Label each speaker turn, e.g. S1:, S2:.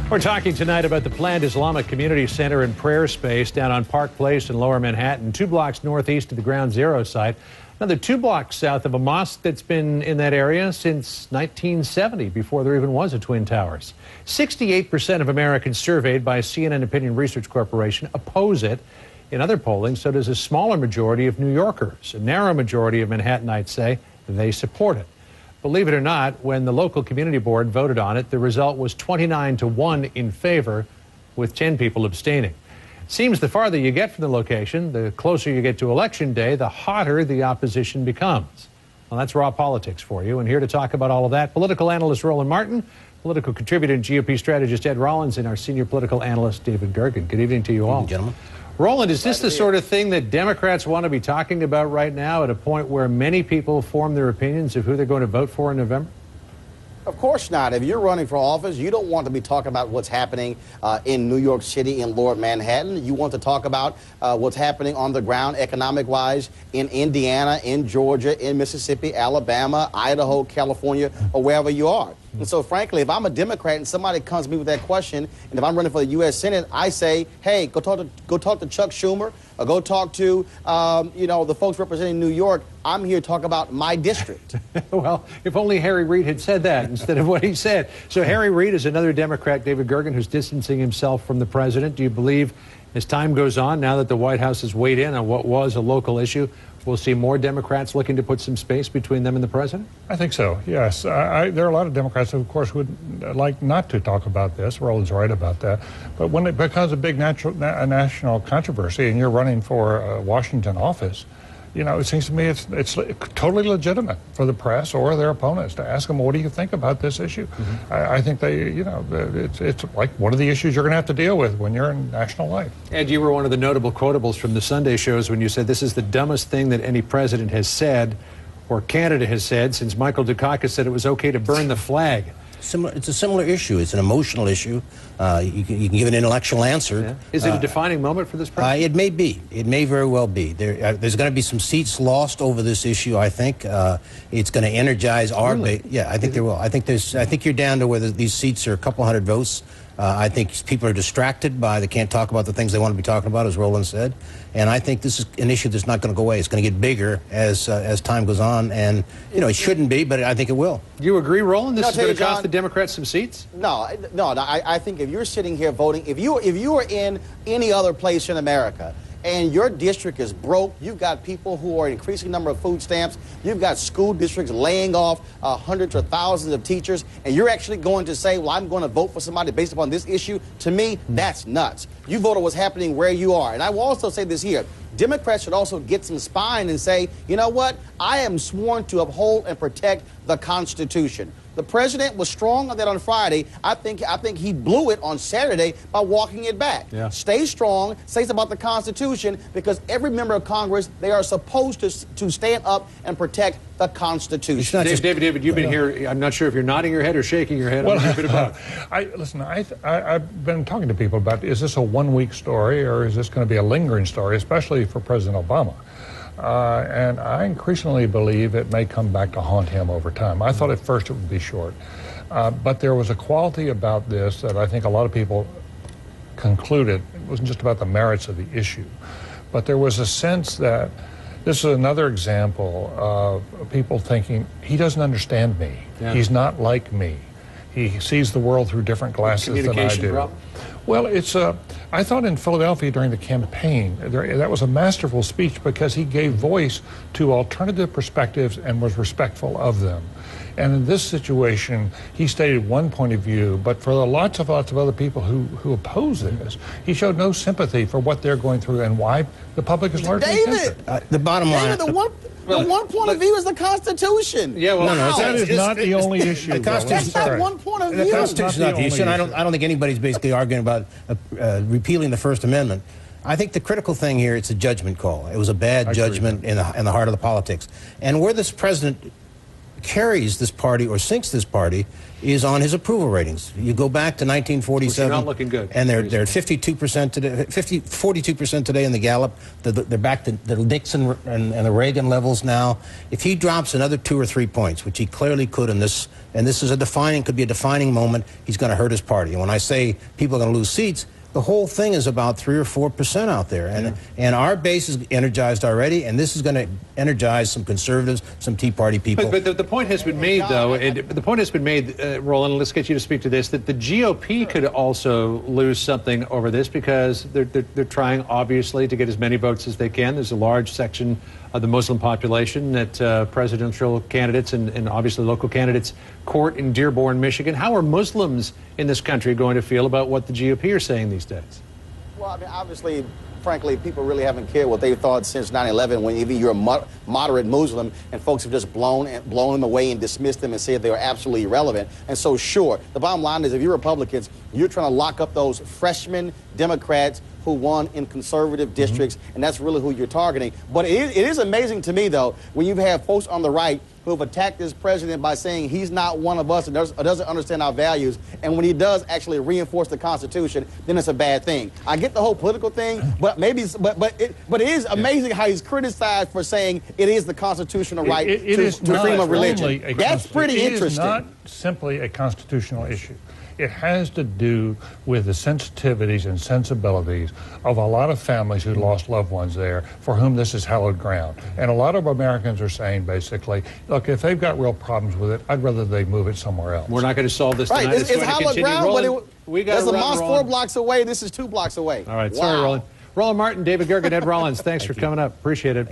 S1: We're talking tonight about the planned Islamic Community Center and Prayer Space down on Park Place in Lower Manhattan, 2 blocks northeast of the Ground Zero site. Another 2 blocks south of a mosque that's been in that area since 1970, before there even was a Twin Towers. 68% of Americans surveyed by CNN Opinion Research Corporation oppose it. In other polling, so does a smaller majority of New Yorkers. A narrow majority of Manhattanites say they support it. Believe it or not, when the local community board voted on it, the result was 29-1 in favor, with 10 people abstaining. Seems the farther you get from the location, the closer you get to Election Day, the hotter the opposition becomes. Well, that's raw politics for you. And here to talk about all of that, political analyst Roland Martin, political contributor and GOP strategist Ed Rollins, and our senior political analyst David Gergen. Good evening to you all.
S2: Good evening, gentlemen.
S1: Roland, is this the sort of thing that Democrats want to be talking about right now at a point where many people form their opinions of who they're going to vote for in November?
S3: Of course not. If you're running for office, you don't want to be talking about what's happening in New York City, in Lower Manhattan. You want to talk about what's happening on the ground economic-wise in Indiana, in Georgia, in Mississippi, Alabama, Idaho, California, or wherever you are. And so, frankly, if I'm a Democrat and somebody comes to me with that question, and if I'm running for the U.S. Senate, I say, hey, go talk to Chuck Schumer, or go talk to, the folks representing New York. I'm here to talk about my district.
S1: Well, if only Harry Reid had said that instead of what he said. So Harry Reid is another Democrat, David Gergen, who's distancing himself from the president. Do you believe, as time goes on, now that the White House has weighed in on what was a local issue, we'll see more Democrats looking to put some space between them and the president?
S4: I think so, yes. There are a lot of Democrats who, of course, would like not to talk about this. Roland's right about that. But when it becomes a big national controversy and you're running for a Washington office, it seems to me it's totally legitimate for the press or their opponents to ask them, what do you think about this issue? Mm-hmm. I think it's like one of the issues you're going to have to deal with when you're in national life.
S1: Ed, you were one of the notable quotables from the Sunday shows when you said this is the dumbest thing that any president has said or candidate has said since Michael Dukakis said it was okay to burn the flag.
S2: It's a similar issue. It's an emotional issue. You can give an intellectual answer.
S1: Yeah. Is it a defining moment for this president?
S2: It may be. It may very well be. There's going to be some seats lost over this issue, I think. It's going to energize our base. Yeah, I think there will. I think you're down to where these seats are a couple hundred votes. I think people are distracted they can't talk about the things they want to be talking about, as Roland said. And I think this is an issue that's not going to go away. It's going to get bigger as time goes on. And, it shouldn't be, but I think it will.
S1: Do you agree, Roland? This is going to cost the Democrats some seats?
S3: No. I think if you're sitting here voting, if you are in any other place in America, and your district is broke, you've got people who are an increasing number of food stamps, you've got school districts laying off hundreds or thousands of teachers, and you're actually going to say, well, I'm going to vote for somebody based upon this issue, to me, that's nuts. You vote on what's happening where you are. And I will also say this here. Democrats should also get some spine and say, you know what? I am sworn to uphold and protect the Constitution. The president was strong on that on Friday. I think he blew it on Saturday by walking it back. Yeah. Stay strong, say something about the Constitution, because every member of Congress, they are supposed to stand up and protect the Constitution.
S1: David, you've been here. I'm not sure if you're nodding your head or shaking your head.
S4: Well, I've been talking to people about, is this a one-week story or is this going to be a lingering story, especially for President Obama? And I increasingly believe it may come back to haunt him over time. I thought at first it would be short. But there was a quality about this that I think a lot of people concluded. It wasn't just about the merits of the issue, but there was a sense that this is another example of people thinking, he doesn't understand me. Yeah. He's not like me. He sees the world through different glasses than I do. Problem? Well, I thought in Philadelphia during the campaign, that was a masterful speech because he gave voice to alternative perspectives and was respectful of them. And in this situation, he stated one point of view, but for lots of other people who oppose this, he showed no sympathy for what they're going through and why the public is largely against it.
S2: The bottom line...
S3: The one point of view is the Constitution.
S1: Yeah, well,
S4: that is not the only issue.
S2: The Constitution,
S3: that's not one point of view.
S2: The Constitution is not the issue. And I don't think anybody's basically arguing about repealing the First Amendment. I think the critical thing here, it's a judgment call. It was a bad judgment in the heart of the politics. And where this president carries this party or sinks this party is on his approval ratings. You go back to 1947,
S1: not looking good,
S2: and they're at 52% today, 42% today in the Gallup. They're back to the Nixon and the Reagan levels now. If he drops another 2 or 3 points, which he clearly could in this, and this is could be a defining moment, he's going to hurt his party. And when I say people are going to lose seats, the whole thing is about 3 or 4% out there, and our base is energized already, and this is going to energize some conservatives, some Tea Party people.
S1: But the point has been made, though. The point has been made, Roland. Let's get you to speak to this. That the GOP could also lose something over this because they're trying, obviously, to get as many votes as they can. There's a large section of the Muslim population that presidential candidates and obviously local candidates court in Dearborn, Michigan. How are Muslims in this country going to feel about what the GOP are saying these days?
S3: Well, I mean, obviously, frankly, people really haven't cared what they've thought since 9/11, when even you're a moderate Muslim and folks have just blown them away and dismissed them and said they were absolutely irrelevant. And so, sure, the bottom line is if you're Republicans, you're trying to lock up those freshman Democrats who won in conservative districts, and that's really who you're targeting. But it is amazing to me, though, when you have folks on the right who have attacked this president by saying he's not one of us and doesn't understand our values, and when he does actually reinforce the Constitution, then it's a bad thing. I get the whole political thing, but it is amazing how he's criticized for saying it is the constitutional right to freedom of religion. That's pretty interesting.
S4: It is not simply a constitutional issue. It has to do with the sensitivities and sensibilities of a lot of families who lost loved ones there, for whom this is hallowed ground. And a lot of Americans are saying, basically, look, if they've got real problems with it, I'd rather they move it somewhere else.
S1: We're not going to solve this tonight.
S3: Right, it's hallowed ground, but there's a mosque 4 blocks away. This is 2 blocks away.
S1: All right, sorry, Roland. Roland Martin, David Gergen, Ed Rollins, thanks for coming up. Appreciate it.